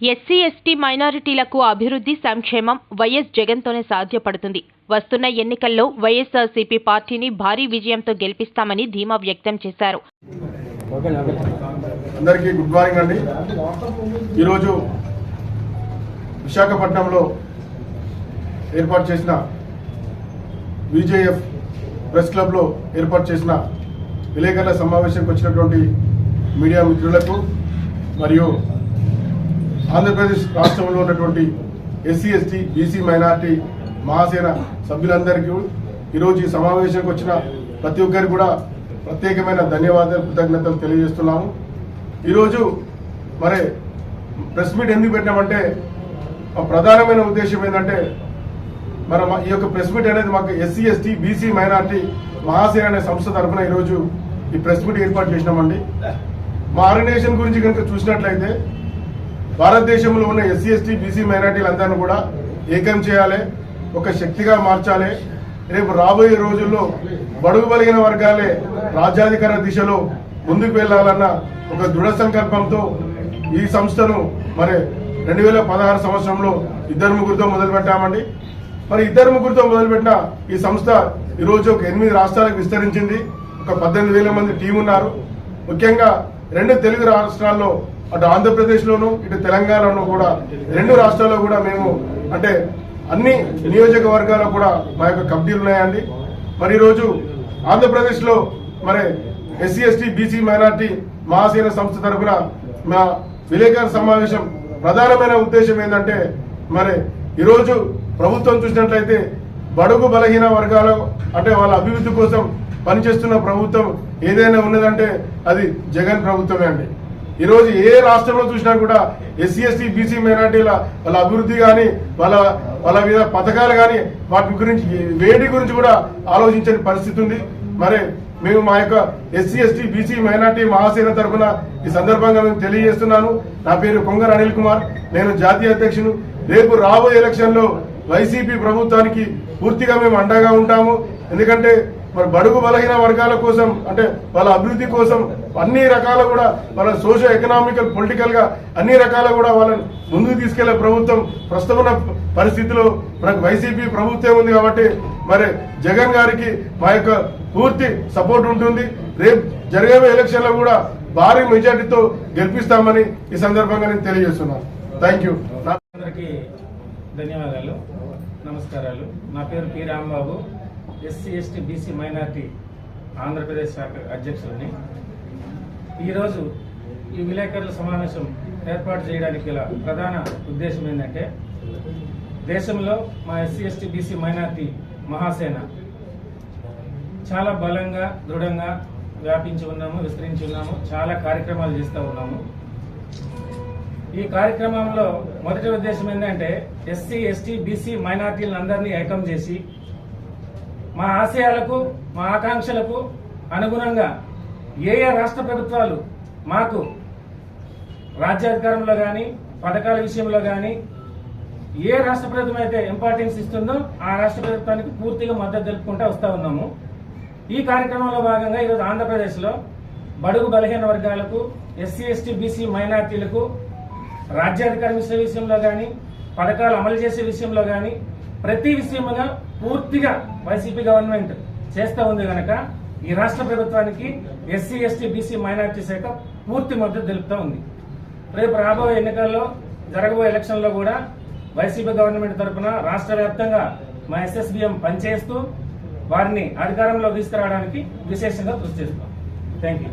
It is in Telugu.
ఎస్సీ ఎస్టీ మైనారిటీలకు అభివృద్ధి సంక్షేమం వైఎస్ జగన్తోనే సాధ్యపడుతుంది. వస్తున్న ఎన్నికల్లో వైఎస్ఆర్సీపీ పార్టీని భారీ విజయంతో గెలిపిస్తామని ధీమా వ్యక్తం చేశారు. అందరికీ గుడ్ మార్నింగ్ అండి. ఈరోజు విశాఖపట్నంలో ఏర్పాటు చేసిన విజేఎఫ్ ప్రెస్ క్లబ్లో ఏర్పాటు చేసిన విలేకరుల సమావేశానికి వచ్చినటువంటి మీడియా మిత్రులకు మరియు ఆంధ్రప్రదేశ్ రాష్ట్రంలో ఉన్నటువంటి SC ST BC minority Mahasena సభ్యులందరికీ ఈరోజు ఈ సమావేశానికి వచ్చిన ప్రతి ఒక్కరికి కూడా ప్రత్యేకమైన ధన్యవాదాలు, కృతజ్ఞతలు తెలియజేస్తున్నాము. ఈరోజు మరి ప్రెస్ మీట్ ఎందుకు పెట్టామంటే ప్రధానమైన ఉద్దేశం ఏంటంటే మన ఈ యొక్క ప్రెస్ మీట్ అనేది మాకు SC ST BC minority Mahasena అనే సంస్థ తరఫున ఈరోజు ఈ ప్రెస్ మీట్ ఏర్పాటు చేసినామండి. మా ఆర్గనైజేషన్ గురించి కనుక చూసినట్లయితే భారతదేశంలో ఉన్న ఎస్సీ ఎస్టీ బీసీ మైనార్టీలందరినీ కూడా ఏకం చేయాలి, ఒక శక్తిగా మార్చాలి. రేపు రాబోయే రోజుల్లో బడుగు బలిగిన వర్గాలే రాజ్యాధికార దిశలో ముందుకు వెళ్లాలన్న ఒక దృఢ సంకల్పంతో ఈ సంస్థను మరి 2016 సంవత్సరంలో ఇద్దరు ముగ్గురితో మొదలుపెట్టామండి. మరి ఇద్దరు ముగ్గురితో మొదలుపెట్టిన ఈ సంస్థ ఈరోజు ఒక 8 రాష్ట్రాలకు విస్తరించింది. ఒక 18,000 మంది టీం ఉన్నారు. ముఖ్యంగా 2 తెలుగు రాష్ట్రాల్లో, అటు ఆంధ్రప్రదేశ్లోను ఇటు తెలంగాణలోను కూడా 2 రాష్ట్రాల్లో కూడా మేము అంటే అన్ని నియోజకవర్గాల్లో కూడా మా యొక్క కమిటీలు ఉన్నాయండి. మరి ఈరోజు ఆంధ్రప్రదేశ్లో మరి SC ST BC minority Mahasena సంస్థ తరఫున మా విలేకరుల సమావేశం ప్రధానమైన ఉద్దేశం ఏంటంటే మరి ఈరోజు ప్రభుత్వం చూసినట్లయితే బడుగు బలహీన వర్గాలు అంటే వాళ్ళ అభివృద్ధి కోసం పనిచేస్తున్న ప్రభుత్వం ఏదైనా ఉన్నదంటే అది జగన్ ప్రభుత్వమే అండి. ఈరోజు ఏ రాష్ట్రంలో చూసినా కూడా ఎస్సీ ఎస్టీ బీసీ మైనార్టీల వాళ్ళ అభివృద్ధి కానీ వాళ్ళ మీద పథకాలు కానీ వాటి గురించి వేడి గురించి కూడా ఆలోచించని పరిస్థితి ఉంది. మరి మేము మా యొక్క SC ST BC minority Mahasena తరఫున ఈ సందర్భంగా మేము తెలియజేస్తున్నాను. నా పేరు కొంగర అనిల్ కుమార్, నేను జాతీయ అధ్యక్షుడు. రేపు రాబోయే ఎలక్షన్లో వైసీపీ ప్రభుత్వానికి పూర్తిగా మేము అండగా ఉంటాము. ఎందుకంటే మరి బడుగు బలహీన వర్గాల కోసం అంటే వాళ్ళ అభివృద్ధి కోసం అన్ని రకాల కూడా వాళ్ళ సోషో ఎకనామికల్ పొలిటికల్ గా అన్ని రకాల కూడా వాళ్ళని ముందుకు తీసుకెళ్లే ప్రభుత్వం ప్రస్తుతం ఉన్న పరిస్థితిలో మనకు వైసీపీ ప్రభుత్వం ఉంది. కాబట్టి మరి జగన్ గారికి మా యొక్క పూర్తి సపోర్ట్ ఉంటుంది. రేపు జరిగే ఎలక్షన్లో కూడా భారీ మెజార్టీతో గెలిపిస్తామని ఈ సందర్భంగా నేను తెలియజేస్తున్నాను. Thank you. అందరికీ ధన్యవాదాలు, నమస్కారాలు. నా పేరు P Rambabu, SC ST BC minority Andhra Pradesh శాఖ అధ్యక్షుడిని. ఈరోజు ఈ విలేకరుల సమావేశం ఏర్పాటు చేయడానికి గల ప్రధాన ఉద్దేశం ఏంటంటే దేశంలో మా SC ST BC minority Mahasena చాలా బలంగా దృఢంగా వ్యాపించి ఉన్నాము, విస్తరించి ఉన్నాము, చాలా కార్యక్రమాలు చేస్తూ ఉన్నాము. ఈ కార్యక్రమంలో మొదటి ఉద్దేశం ఏంటంటే ఎస్సీ ఎస్టీ బీసీ మైనార్టీలందరినీ ఏకం చేసి మా ఆశయాలకు మా ఆకాంక్షలకు అనుగుణంగా ఏ రాష్ట్ర ప్రభుత్వాలు మాకు రాజ్యాధికారంలో కానీ పథకాల విషయంలో కానీ ఏ రాష్ట్ర ప్రభుత్వం అయితే ఇంపార్టెన్స్ ఇస్తుందో ఆ రాష్ట్ర ప్రభుత్వానికి పూర్తిగా మద్దతు తెలుపుకుంటూ వస్తూ ఉన్నాము. ఈ కార్యక్రమంలో భాగంగా ఈరోజు ఆంధ్రప్రదేశ్లో బడుగు బలహీన వర్గాలకు ఎస్సీ ఎస్టీ బీసీ మైనార్టీలకు రాజ్యాధికారం ఇచ్చే విషయంలో కానీ పథకాలు అమలు చేసే విషయంలో కానీ ప్రతి విషయముగా పూర్తిగా వైసీపీ గవర్నమెంట్ చేస్తూ ఉంది కనుక ఈ రాష్ట్ర ప్రభుత్వానికి ఎస్సీ ఎస్టీ బీసీ మైనార్టీ శాఖ పూర్తి మద్దతు తెలుపుతూ ఉంది. రేపు రాబోయే ఎన్నికల్లో జరగబోయే ఎలక్షన్లో కూడా వైసీపీ గవర్నమెంట్ తరఫున రాష్ట్ర వ్యాప్తంగా మా ఎస్ఎస్బిఎం పనిచేస్తూ వారిని అధికారంలో తీసుకురావడానికి విశేషంగా కృషి చేస్తాం. Thank you.